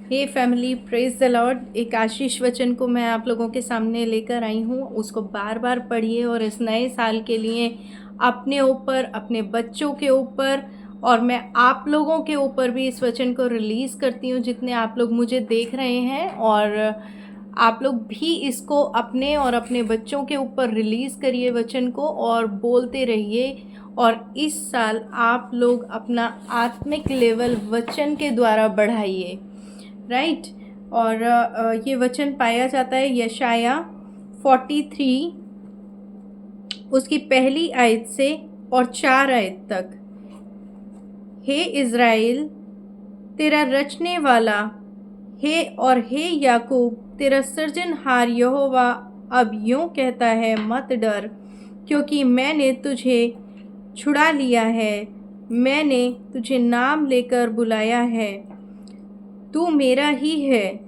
Hey family, praise the Lord. एक आशीष वचन को मैं आप लोगों के सामने लेकर आई हूँ। उसको बार बार पढ़िए और इस नए साल के लिए अपने ऊपर, अपने बच्चों के ऊपर और मैं आप लोगों के ऊपर भी इस वचन को रिलीज़ करती हूँ। जितने आप लोग मुझे देख रहे हैं और आप लोग भी इसको अपने और अपने बच्चों के ऊपर रिलीज़ करिए वचन को और बोलते रहिए। और इस साल आप लोग अपना आत्मिक लेवल वचन के द्वारा बढ़ाइए, राइट। और ये वचन पाया जाता है यशाया 43 उसकी पहली आयत से और 4 आयत तक। हे इज़राइल, तेरा रचने वाला हे याकूब, तेरा सृजनहार यहोवा अब यूँ कहता है, मत डर, क्योंकि मैंने तुझे छुड़ा लिया है, मैंने तुझे नाम लेकर बुलाया है, तू मेरा ही है।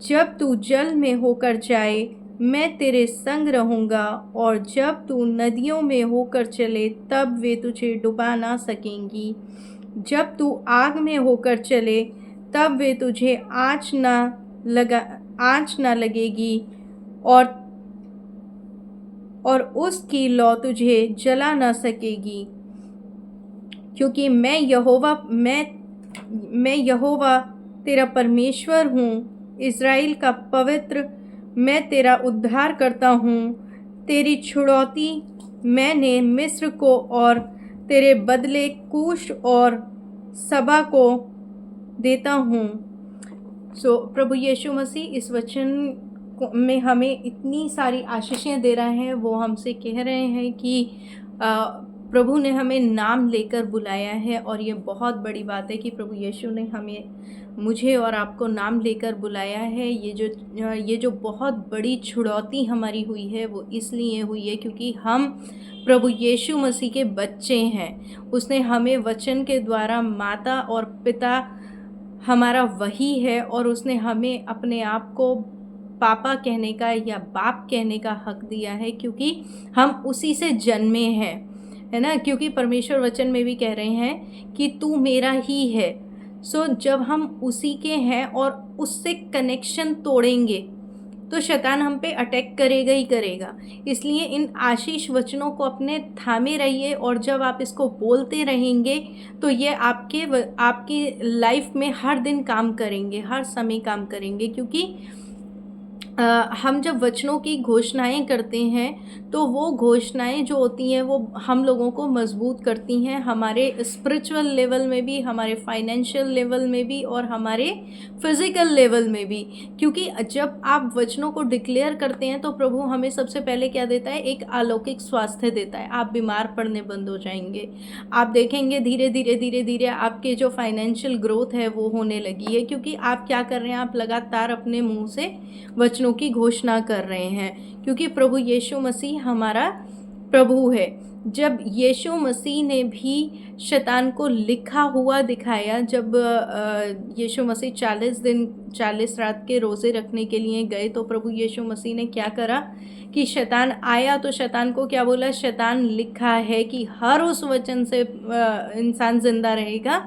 जब तू जल में होकर जाए, मैं तेरे संग रहूँगा, और जब तू नदियों में होकर चले, तब वे तुझे डुबा ना सकेंगी। जब तू आग में होकर चले, तब वे तुझे आँच ना लगेगी, और उसकी लौ तुझे जला ना सकेगी। क्योंकि मैं यहोवा तेरा परमेश्वर हूँ, इज़राइल का पवित्र, मैं तेरा उद्धार करता हूँ। तेरी छुड़ौती मैंने मिस्र को और तेरे बदले कूश और सबा को देता हूँ। प्रभु यीशु मसीह इस वचन में हमें इतनी सारी आशीषें दे रहे हैं। वो हमसे कह रहे हैं कि प्रभु ने हमें नाम लेकर बुलाया है, और ये बहुत बड़ी बात है कि प्रभु यीशु ने मुझे और आपको नाम लेकर बुलाया है। ये जो बहुत बड़ी छुड़ौती हमारी हुई है, वो इसलिए हुई है क्योंकि हम प्रभु यीशु मसीह के बच्चे हैं। उसने हमें वचन के द्वारा, माता और पिता हमारा वही है, और उसने हमें अपने आप को पापा कहने का या बाप कहने का हक दिया है, क्योंकि हम उसी से जन्मे हैं, है ना। क्योंकि परमेश्वर वचन में भी कह रहे हैं कि तू मेरा ही है। जब हम उसी के हैं और उससे कनेक्शन तोड़ेंगे तो शैतान हम पे अटैक करेगा ही करेगा। इसलिए इन आशीष वचनों को अपने थामे रहिए, और जब आप इसको बोलते रहेंगे तो ये आपकी लाइफ में हर दिन काम करेंगे, हर समय काम करेंगे। क्योंकि हम जब वचनों की घोषणाएं करते हैं तो वो घोषणाएं जो होती हैं वो हम लोगों को मजबूत करती हैं, हमारे स्पिरिचुअल लेवल में भी, हमारे फाइनेंशियल लेवल में भी, और हमारे फिज़िकल लेवल में भी। क्योंकि जब आप वचनों को डिक्लेयर करते हैं तो प्रभु हमें सबसे पहले क्या देता है? एक अलौकिक स्वास्थ्य देता है। आप बीमार पड़ने बंद हो जाएंगे। आप देखेंगे धीरे धीरे आपके जो फाइनेंशियल ग्रोथ है वो होने लगी है, क्योंकि आप क्या कर रहे हैं? आप लगातार अपने मुंह से वचनों की घोषणा कर रहे हैं। क्योंकि प्रभु यीशु मसीह हमारा प्रभु है। जब यीशु मसीह ने भी शैतान को लिखा हुआ दिखाया, जब यीशु मसीह 40 दिन 40 रात के रोज़े रखने के लिए गए, तो प्रभु यीशु मसीह ने क्या करा कि शैतान आया तो शैतान को क्या बोला? शैतान, लिखा है कि हर उस वचन से इंसान जिंदा रहेगा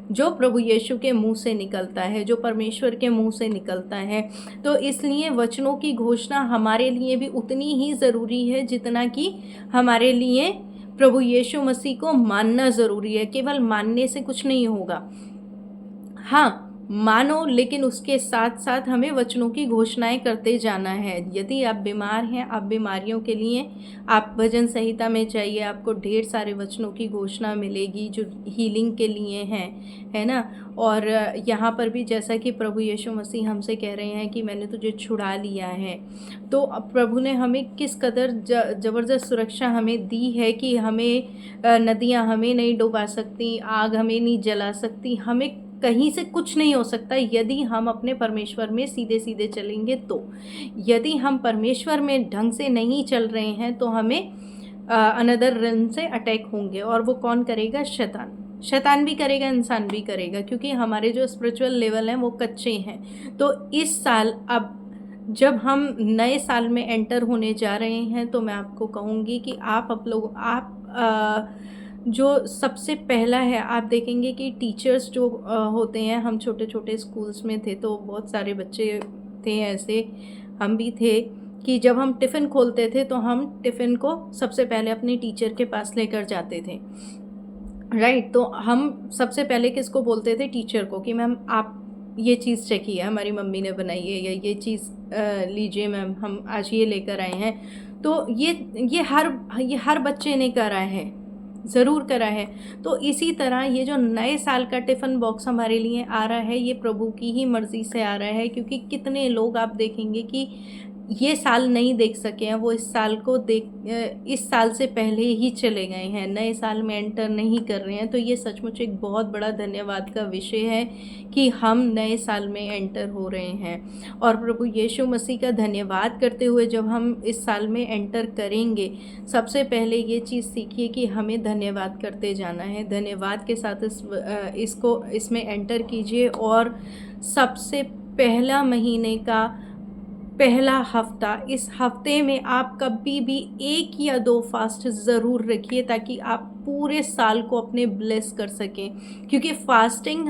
जो प्रभु यीशु के मुंह से निकलता है, जो परमेश्वर के मुंह से निकलता है। तो इसलिए वचनों की घोषणा हमारे लिए भी उतनी ही ज़रूरी है जितना कि हमारे लिए प्रभु यीशु मसीह को मानना ज़रूरी है। केवल मानने से कुछ नहीं होगा। हाँ, मानो, लेकिन उसके साथ साथ हमें वचनों की घोषणाएं करते जाना है। यदि आप बीमार हैं, आप बीमारियों के लिए आप भजन संहिता में जाइए, आपको ढेर सारे वचनों की घोषणा मिलेगी जो हीलिंग के लिए हैं, है ना। और यहाँ पर भी जैसा कि प्रभु यीशु मसीह हमसे कह रहे हैं कि मैंने तुझे छुड़ा लिया है, तो प्रभु ने हमें किस कदर ज़बरदस्त सुरक्षा हमें दी है कि हमें नदियाँ हमें नहीं डुबा सकती, आग हमें नहीं जला सकती, हमें कहीं से कुछ नहीं हो सकता यदि हम अपने परमेश्वर में सीधे सीधे चलेंगे। तो यदि हम परमेश्वर में ढंग से नहीं चल रहे हैं तो हमें अनदर रन से अटैक होंगे। और वो कौन करेगा? शैतान भी करेगा, इंसान भी करेगा, क्योंकि हमारे जो स्पिरिचुअल लेवल हैं वो कच्चे हैं। तो इस साल, अब जब हम नए साल में एंटर होने जा रहे हैं, तो मैं आपको कहूँगी कि आप जो सबसे पहला है, आप देखेंगे कि टीचर्स जो होते हैं, हम छोटे छोटे स्कूल्स में थे तो बहुत सारे बच्चे थे ऐसे, हम भी थे, कि जब हम टिफ़िन खोलते थे तो हम टिफ़िन को सबसे पहले अपने टीचर के पास लेकर जाते थे, राइट। तो हम सबसे पहले किसको बोलते थे? टीचर को, कि मैम आप ये चीज़ चखिए, हमारी मम्मी ने बनाई है, या ये चीज़ लीजिए मैम, हम आज ये लेकर आए हैं। तो ये हर बच्चे ने करा है, ज़रूर करा है। तो इसी तरह ये जो नए साल का टिफ़िन बॉक्स हमारे लिए आ रहा है, ये प्रभु की ही मर्ज़ी से आ रहा है, क्योंकि कितने लोग आप देखेंगे कि ये साल नहीं देख सके हैं, वो इस साल से पहले ही चले गए हैं, नए साल में एंटर नहीं कर रहे हैं। तो ये सचमुच एक बहुत बड़ा धन्यवाद का विषय है कि हम नए साल में एंटर हो रहे हैं, और प्रभु यीशु मसीह का धन्यवाद करते हुए जब हम इस साल में एंटर करेंगे, सबसे पहले ये चीज़ सीखिए कि हमें धन्यवाद करते जाना है। धन्यवाद के साथ इसमें एंटर कीजिए, और सबसे पहला महीने का पहला हफ्ता, इस हफ्ते में आप कभी भी 1 या 2 फास्ट ज़रूर रखिए, ताकि आप पूरे साल को अपने ब्लेस कर सकें। क्योंकि fasting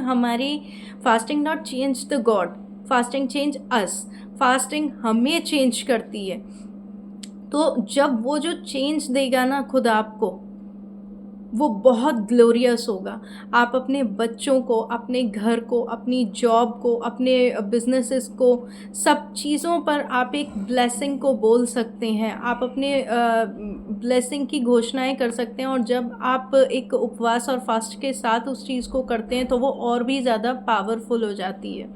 not change the God, fasting change us. Fasting हमें चेंज करती है। तो जब वो जो चेंज देगा ना खुद आपको, वो बहुत ग्लोरियस होगा। आप अपने बच्चों को, अपने घर को, अपनी जॉब को, अपने बिजनेसेस को, सब चीज़ों पर आप एक ब्लेसिंग को बोल सकते हैं। आप अपने ब्लेसिंग की घोषणाएं कर सकते हैं, और जब आप एक उपवास और फास्ट के साथ उस चीज़ को करते हैं तो वो और भी ज़्यादा पावरफुल हो जाती है।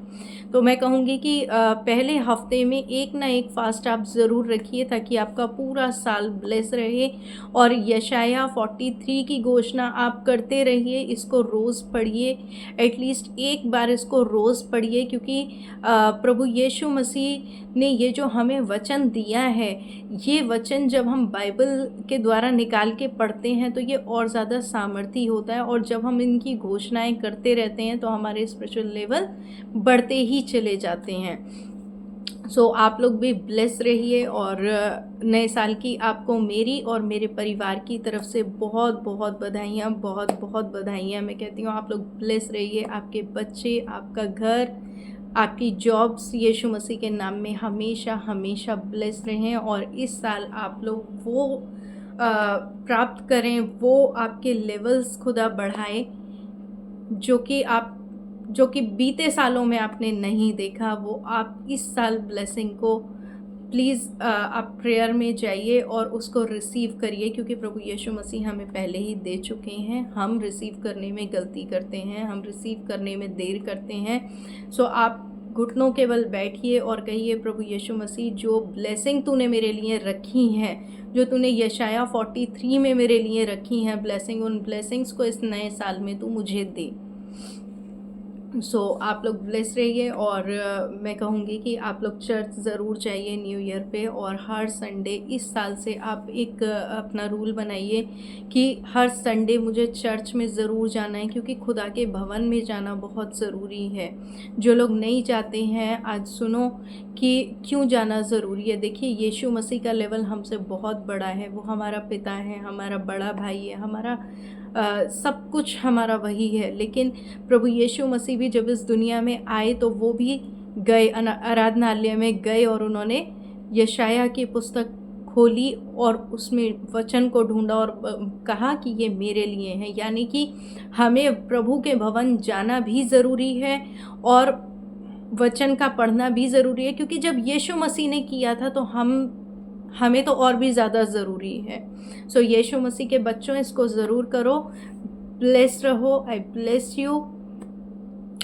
तो मैं कहूँगी कि पहले हफ्ते में एक ना एक फास्ट आप ज़रूर रखिए, ताकि आपका पूरा साल ब्लेस रहे। और यशाया 43 की घोषणा आप करते रहिए, इसको रोज़ पढ़िए, एटलीस्ट एक बार इसको रोज़ पढ़िए, क्योंकि प्रभु यीशु मसीह ने ये जो हमें वचन दिया है, ये वचन जब हम बाइबल के द्वारा निकाल के पढ़ते हैं तो ये और ज़्यादा सामर्थी होता है, और जब हम इनकी घोषणाएं करते रहते हैं तो हमारे स्पिरिचुअल लेवल बढ़ते ही चले जाते हैं। सो आप लोग भी ब्लेस रहिए, और नए साल की आपको मेरी और मेरे परिवार की तरफ से बहुत बहुत बधाइयाँ, बहुत बहुत बधाइयाँ। मैं कहती हूँ आप लोग ब्लेस रहिए, आपके बच्चे, आपका घर, आपकी जॉब्स यीशु मसीह के नाम में हमेशा हमेशा ब्लेस रहें, और इस साल आप लोग वो प्राप्त करें, वो आपके लेवल्स खुदा बढ़ाए जो कि बीते सालों में आपने नहीं देखा, वो आप इस साल ब्लेसिंग को प्लीज़ आप प्रेयर में जाइए और उसको रिसीव करिए, क्योंकि प्रभु यीशु मसीह हमें पहले ही दे चुके हैं। हम रिसीव करने में गलती करते हैं, हम रिसीव करने में देर करते हैं। सो आप घुटनों के बल बैठिए और कहिए, प्रभु यीशु मसीह, जो ब्लेसिंग तूने मेरे लिए रखी हैं, जो तूने यशाया 43 में मेरे लिए रखी हैं ब्लेसिंग, उन ब्लेसिंग्स को इस नए साल में तू मुझे दे। सो आप लोग ब्लेस रहिए, और मैं कहूँगी कि आप लोग चर्च ज़रूर जाइए न्यू ईयर पे, और हर संडे इस साल से आप एक अपना रूल बनाइए कि हर संडे मुझे चर्च में ज़रूर जाना है, क्योंकि खुदा के भवन में जाना बहुत ज़रूरी है। जो लोग नहीं जाते हैं, आज सुनो कि क्यों जाना ज़रूरी है। देखिए, यीशु मसीह का लेवल हमसे बहुत बड़ा है, वो हमारा पिता है, हमारा बड़ा भाई है, हमारा सब कुछ हमारा वही है। लेकिन प्रभु यीशु मसीह भी जब इस दुनिया में आए तो वो भी गए, आराधनालय में गए, और उन्होंने यशाया की पुस्तक खोली और उसमें वचन को ढूंढा और कहा कि ये मेरे लिए है। यानी कि हमें प्रभु के भवन जाना भी ज़रूरी है, और वचन का पढ़ना भी ज़रूरी है, क्योंकि जब यीशु मसीह ने किया था तो हमें तो और भी ज़्यादा ज़रूरी है। सो यीशु मसीह के बच्चों, इसको ज़रूर करो। ब्लेस्ड रहो। आई ब्लेस यू।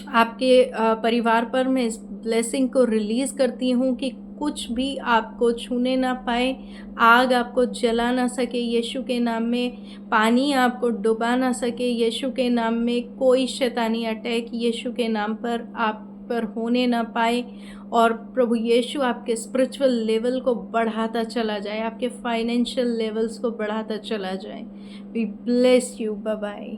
आपके परिवार पर मैं इस ब्लेसिंग को रिलीज़ करती हूँ कि कुछ भी आपको छूने ना पाए, आग आपको जला ना सके यीशु के नाम में, पानी आपको डुबा ना सके यीशु के नाम में, कोई शैतानी अटैक यीशु के नाम पर आप पर होने ना पाए, और प्रभु यीशु आपके स्पिरिचुअल लेवल को बढ़ाता चला जाए, आपके फाइनेंशियल लेवल्स को बढ़ाता चला जाए। We bless you. Bye bye.